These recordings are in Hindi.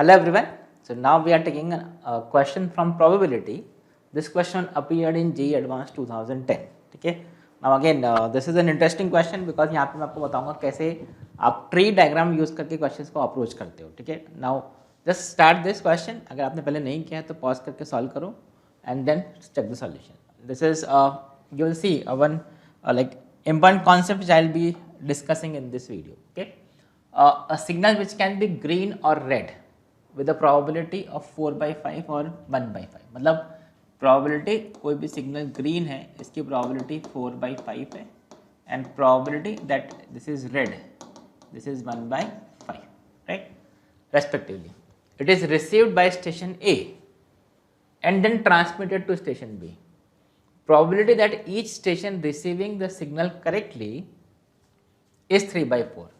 Hello everyone. So now we are taking a question from probability. This question appeared in JEE Advanced 2010. ठीक है. Now again this is an interesting question because यहाँ पे मैं आपको बताऊंगा कैसे आप ट्री डायग्राम यूज करके क्वेश्चंस को अप्रोच करते हो. ठीक है. Now just start this question. अगर आपने पहले नहीं किया है तो पॉज करके सॉल्व करो and then check the solution. This is you will see one like important concept which I will be discussing in this video. Okay. A signal which can be green or red with a probability of 4/5 और 1/5. मतलब probability कोई भी signal green है इसकी probability 4/5 है and probability that this is red, this is 1/5, right, respectively. It is received by station A and then transmitted to station B. Probability that each station receiving the signal correctly is 3/4.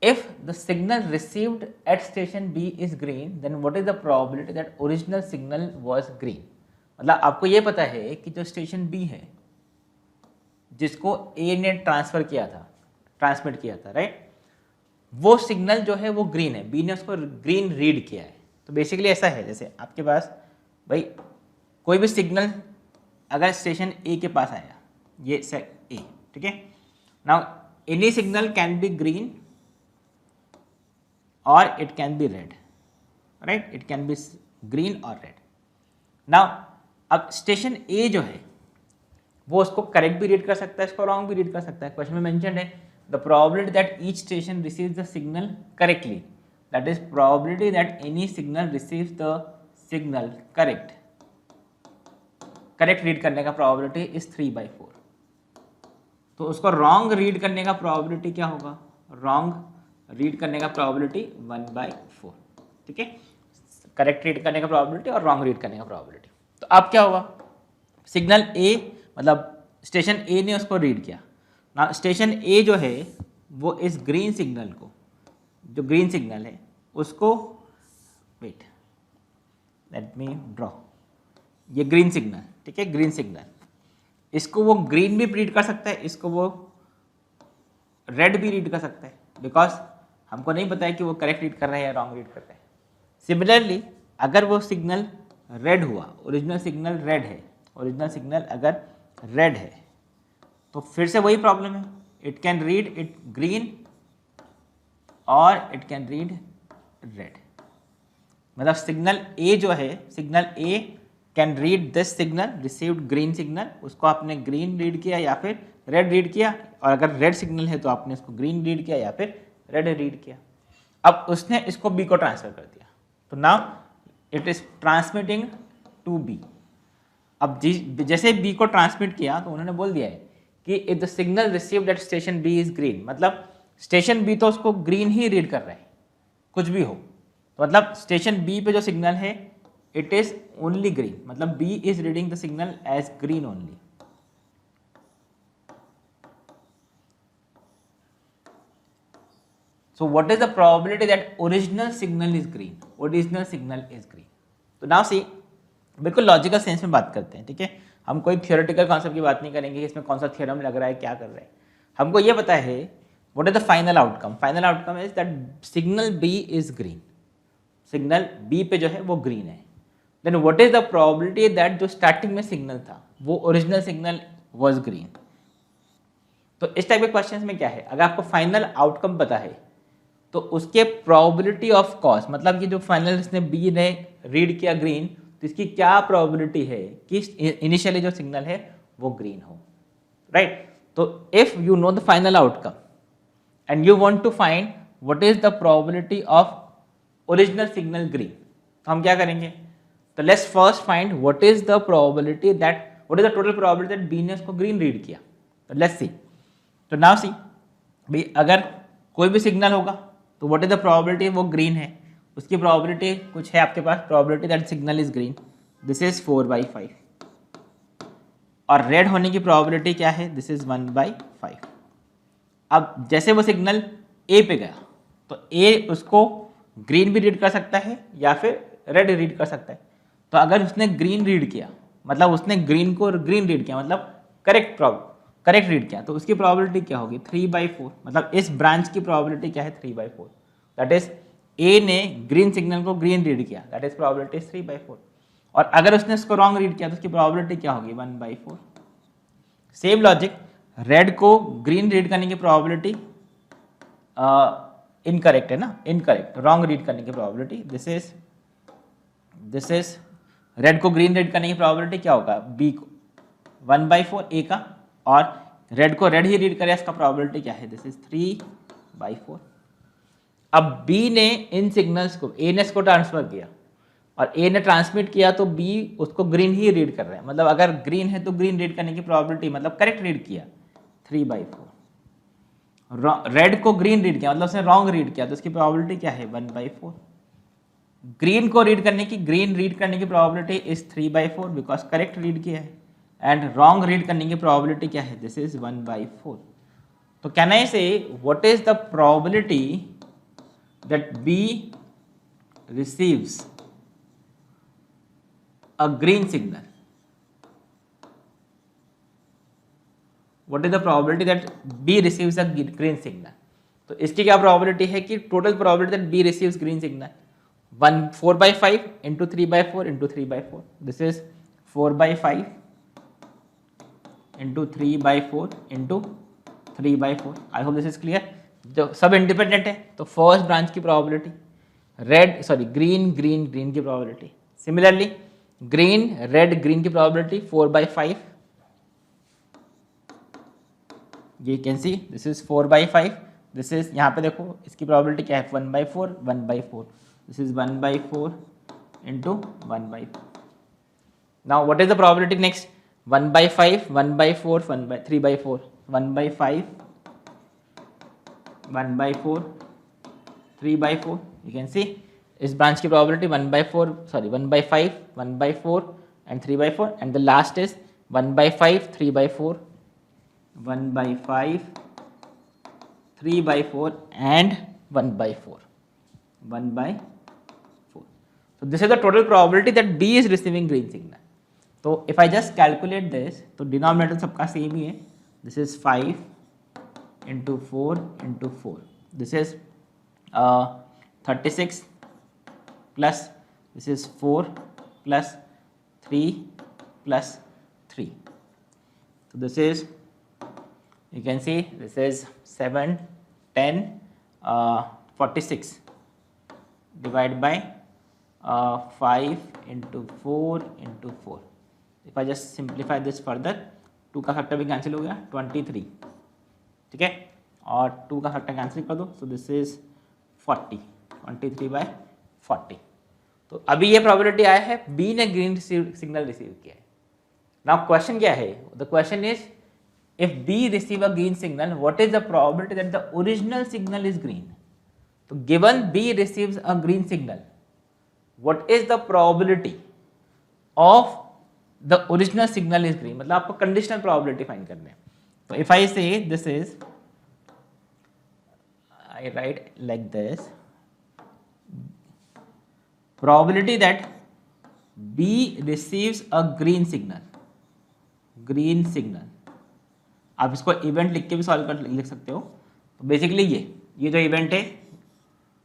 If the signal received at station B is green, then what is the probability that original signal was green? मतलब आपको ये पता है कि जो स्टेशन B है जिसको A ने ट्रांसफर किया था, ट्रांसमिट किया था, राइट, वो सिग्नल जो है वो ग्रीन है, B ने उसको ग्रीन रीड किया है. तो बेसिकली ऐसा है जैसे आपके पास भाई कोई भी सिग्नल अगर स्टेशन A के पास आया, ये A, ठीक है. Now any signal can be green or it can be red, right, it can be green or red. now अब स्टेशन A जो है वो उसको करेक्ट भी रीड कर सकता है, इसको रॉन्ग भी रीड कर सकता है. क्वेश्चन में मेंशन है the probability that each station receives the signal correctly, that is probability that any signal receives the signal correct read करने का प्रोबेबिलिटी इज 3/4. तो उसको रॉन्ग रीड करने का प्रोबेबिलिटी क्या होगा? रॉन्ग रीड करने का प्रोबेबिलिटी 1/4. ठीक है. करेक्ट रीड करने का प्रोबेबिलिटी और रॉन्ग रीड करने का प्रोबेबिलिटी. तो अब क्या होगा? सिग्नल ए मतलब स्टेशन ए ने उसको रीड किया ना. स्टेशन ए जो है वो इस ग्रीन सिग्नल को, जो ग्रीन सिग्नल है उसको, वेट लेट मी ड्रॉ, ये ग्रीन सिग्नल, ठीक है, ग्रीन सिग्नल, इसको वो ग्रीन भी रीड कर सकता है, इसको वो रेड भी रीड कर सकता है, बिकॉज हमको नहीं पता है कि वो करेक्ट रीड कर रहा है या रॉन्ग रीड कर रहा है. सिमिलरली अगर वो सिग्नल रेड हुआ, ओरिजिनल सिग्नल रेड है, ओरिजिनल सिग्नल अगर रेड है तो फिर से वही प्रॉब्लम है, it can read it green और इट कैन रीड रेड. मतलब सिग्नल ए जो है, signal A can read this signal received green signal, उसको आपने ग्रीन रीड किया या फिर रेड रीड किया, और अगर रेड सिग्नल है तो आपने इसको ग्रीन रीड किया या फिर रेड रीड किया. अब उसने इसको बी को ट्रांसफर कर दिया, तो now it is transmitting to B. अब जैसे बी को ट्रांसमिट किया तो उन्होंने बोल दिया है कि if the signal received at station B is green, मतलब स्टेशन बी तो उसको ग्रीन ही रीड कर रहा है कुछ भी हो. तो मतलब स्टेशन बी पे जो सिग्नल है इट इज ओनली ग्रीन, मतलब B is reading the signal as green only. So what is the probability that original signal is green? Original signal is green. तो now see, बिल्कुल लॉजिकल सेंस में बात करते हैं, ठीक है. हम कोई थियोरेटिकल कॉन्सेप्ट की बात नहीं करेंगे कि इसमें कौन सा थ्योरम लग रहा है, क्या कर रहा है. हमको ये पता है what is the final outcome. Final outcome is that signal B is green. Signal B पे जो है वो ग्रीन है. Then what is the probability that जो स्टार्टिंग में सिग्नल था वो ओरिजिनल सिग्नल was green. तो इस टाइप के क्वेश्चन में क्या है, अगर आपको फाइनल आउटकम पता है तो उसके प्रोबेबिलिटी ऑफ कॉस, मतलब कि जो फाइनल इसने बी ने रीड किया ग्रीन, तो इसकी क्या प्रोबेबिलिटी है कि इनिशियली जो सिग्नल है वो ग्रीन हो, राइट. तो if you know the final outcome and you want to find what is the probability of original signal green, तो हम क्या करेंगे? तो let's first find what is the probability that, what is the total probability that B ने उसको ग्रीन रीड किया. तो लेट्स सी. तो नाउ सी भाई अगर कोई भी सिग्नल होगा तो व्हाट इज द प्रोबेबिलिटी वो ग्रीन है, उसकी प्रोबेबिलिटी कुछ है आपके पास, probability that signal is green, this is 4/5, और रेड होने की प्रोबेबिलिटी क्या है, दिस इज 1/5. अब जैसे वो सिग्नल ए पे गया तो ए उसको ग्रीन भी रीड कर सकता है या फिर रेड रीड कर सकता है. तो अगर उसने ग्रीन रीड किया मतलब उसने ग्रीन को ग्रीन रीड किया मतलब करेक्ट रीड किया, तो उसकी प्रोबेबिलिटी क्या होगी 3/4. मतलब इस ब्रांच की प्रोबेबिलिटी क्या है 3/4, दैट इज ए ने ग्रीन सिग्नल को ग्रीन रीड किया, दैट इज प्रोबेबिलिटी 3/4, और अगर उसने इसको रॉन्ग रीड किया तो उसकी प्रोबेबिलिटी क्या होगी 1/4। सेम लॉजिक, रेड को ग्रीन रीड करने की प्रोबेबिलिटी इनकरेक्ट है ना, इनकरेक्ट, रॉन्ग रीड करने की प्रोबेबिलिटी, दिस इज रेड को ग्रीन रीड करने की प्रोबेबिलिटी क्या होगा, बी को 1/4 ए का, और रेड को रेड ही रीड करे इसका प्रोबेबिलिटी क्या है, दिस इज 3/4। अब बी ने इन सिग्नल्स को, ए ने इसको ट्रांसफर किया और ए ने ट्रांसमिट किया तो बी उसको ग्रीन ही रीड कर रहे हैं, मतलब अगर ग्रीन है तो ग्रीन रीड करने की प्रोबेबिलिटी, मतलब करेक्ट रीड किया 3/4। रेड को ग्रीन रीड किया मतलब उसने रॉन्ग रीड किया तो उसकी प्रोबेबिलिटी क्या है 1/4। ग्रीन को रीड करने की, ग्रीन रीड करने की probability is 3/4 because correct read किया है, एंड रॉन्ग रीड करने की प्रोबेबिलिटी क्या है, दिस इज 1/4। तो can I say what is the probability that B receives a green signal? What is the probability that B receives a green signal? तो इसकी क्या probability है कि total probability that B receives green signal 4/5 into 3/4 into 3/4. This is 4/5 into 3/4 into 3/4. I hope this is clear. जो सब इंडिपेंडेंट है तो फर्स्ट ब्रांच की प्रोबेबिलिटी, ग्रीन की probability, similarly green red green की प्रोबेबिलिटी 4/5, ये can see this is 4/5, this is यहाँ पे देखो इसकी प्रोबेबिलिटी क्या है 1/4, this is 1/4 into 1/4। Now what is the probability next, 1/5 1/4 3/4, 1/5 1/4 3/4, you can see इस ब्रांच की probability 1/5 1/4 and 3/4, and the last is 1/5 3/4, 1/5 3/4 and 1/4, 1/4। So this is the total probability that B is receiving green signal. तो if I just calculate this, तो डिनोमिनेटर सबका सेम ही है, this is 5 into 4 into 4, this is 36 plus this is 4 plus 3 plus 3. So this is, you can see this is 7 10 46 divided by 5 into 4 into 4. If I just simplify this further, 2 का फैक्टर भी कैंसिल हो गया 23, ठीक है, और 2 का फैक्टर कैंसिल कर दो, सो दिस इज 40, 23/40। तो अभी ये प्रोबेबिलिटी आया है बी ने ग्रीन सिग्नल रिसीव किया है। नाउ क्वेश्चन क्या है, the question is if B receive a green signal what is the probability that the original signal is green. तो given B receives a green signal what is the probability of the original signal is green, मतलब आपको कंडीशनल प्रोबेबिलिटी फाइंड करनी है। तो इफ आई से this is, I write like this, probability that B receives a green signal, आप इसको इवेंट लिख के भी सॉल्व कर लिख सकते हो। तो बेसिकली ये जो इवेंट है,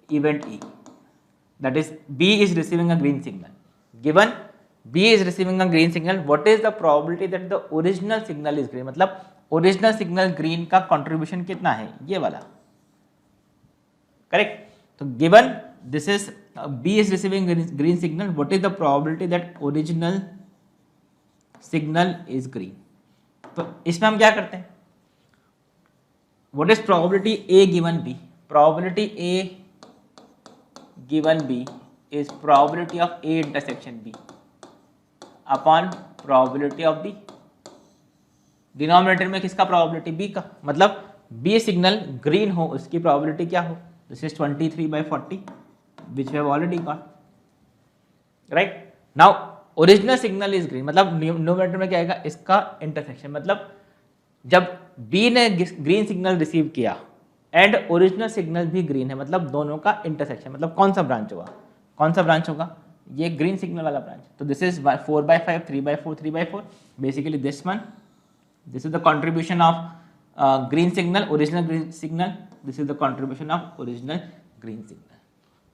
event E, that is B is receiving a green signal, given B is receiving a green signal, what is the probability that the original signal is green, मतलब ओरिजिनल सिग्नल ग्रीन का कंट्रीब्यूशन कितना है, ये वाला, करेक्ट। तो given this is B is receiving green signal, what is the probability that original signal is green? तो इसमें हम क्या करते हैं, what is probability A given B? Probability A given B is probability of A intersection B upon probability of B. Denominator में किसका प्रोबेबिलिटी, B का, मतलब B सिग्नल ग्रीन हो उसकी प्रोबेबिलिटी क्या हो, this is 23/40 which we have already got, right? Now original signal is green, मतलब न्यूमरेटर में क्या आएगा, इसका इंटरसेक्शन, मतलब जब B ने ग्रीन सिग्नल रिसीव किया एंड ओरिजिनल सिग्नल भी ग्रीन है, मतलब दोनों का इंटरसेक्शन, मतलब कौन सा ब्रांच होगा, ये ग्रीन सिग्नल वाला ब्रांच। तो this is 4/5 3/4 3/4, basically this one, this is the contribution of green signal, original green signal, this is the contribution of original green signal.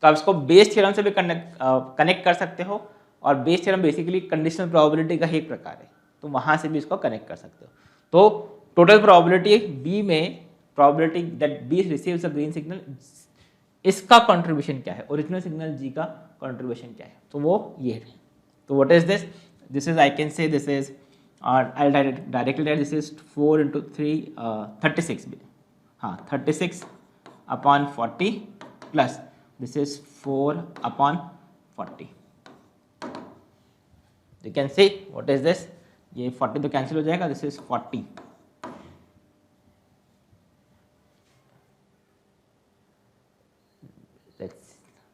तो आप इसको बेस थ्योरम से भी कनेक्ट कर सकते हो, और Bayes theorem basically conditional probability का ही एक प्रकार है, तो वहाँ से भी इसको कनेक्ट कर सकते हो। तो टोटल प्रोबेबिलिटी बी में, probability that B receives a green signal, इसका कंट्रीब्यूशन क्या है, ओरिजिनल सिग्नल जी का कंट्रीब्यूशन क्या है, तो वो ये है। तो what is this, this is, I can say this is, I directly right, this is 4 into 3 36, हाँ 36 upon 40 plus this is 4 upon 40। You can see what is this, ये 40 तो कैंसिल हो जाएगा, this is 40,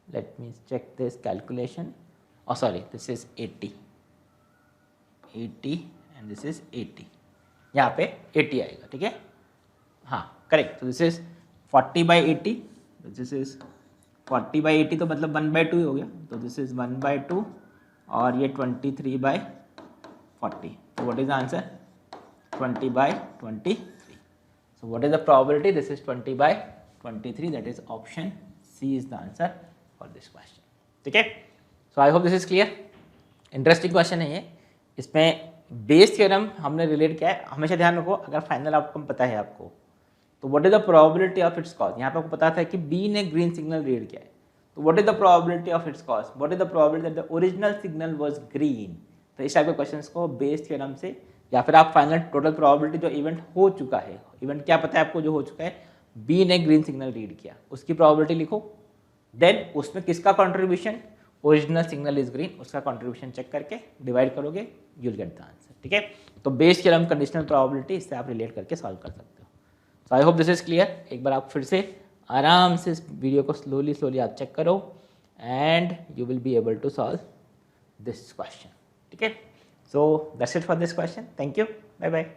let me check this calculation, oh sorry, this is 80 and this is 80, यहाँ पे 80 आएगा, ठीक है, हाँ करेक्ट। तो दिस इज 40/80, दिस इज 40/80 तो मतलब 1/2 ही हो गया, तो दिस इज 1/2 और ये 23/40, तो what is the answer, 20/23। So what is the probability, this is 20/23, that is option C is the answer for this question, ठीक है। So I hope this is clear. Interesting question है ये, इसमें बेस थ्योरम हमने रिलेट किया है। हमेशा ध्यान रखो, अगर फाइनल आउटकम पता है आपको, तो what is the probability of its cause, यहाँ पे आपको पता था कि बी ने ग्रीन सिग्नल रीड किया है, तो what is the probability of its cause, what is the probability that the original signal was green. तो इस टाइप के क्वेश्चंस को बेस थ्योरम से, या फिर आप फाइनल टोटल प्रोबेबिलिटी जो इवेंट हो चुका है, इवेंट क्या पता है आपको जो हो चुका है, बी ने ग्रीन सिग्नल रीड किया, उसकी प्रोबेबिलिटी लिखो, देन उसमें किसका contribution, original signal is green, उसका कंट्रीब्यूशन चेक करके डिवाइड करोगे, you will get the answer, ठीक है। तो बेस थ्योरम कंडीशनल प्रोबेबिलिटी, इससे आप रिलेट करके सॉल्व कर सकते हो। So I hope this is clear. एक बार आप फिर से आराम से इस वीडियो को स्लोली आप चेक करो and you will be able to solve this question, ठीक है। So that's it for this question, thank you, bye bye.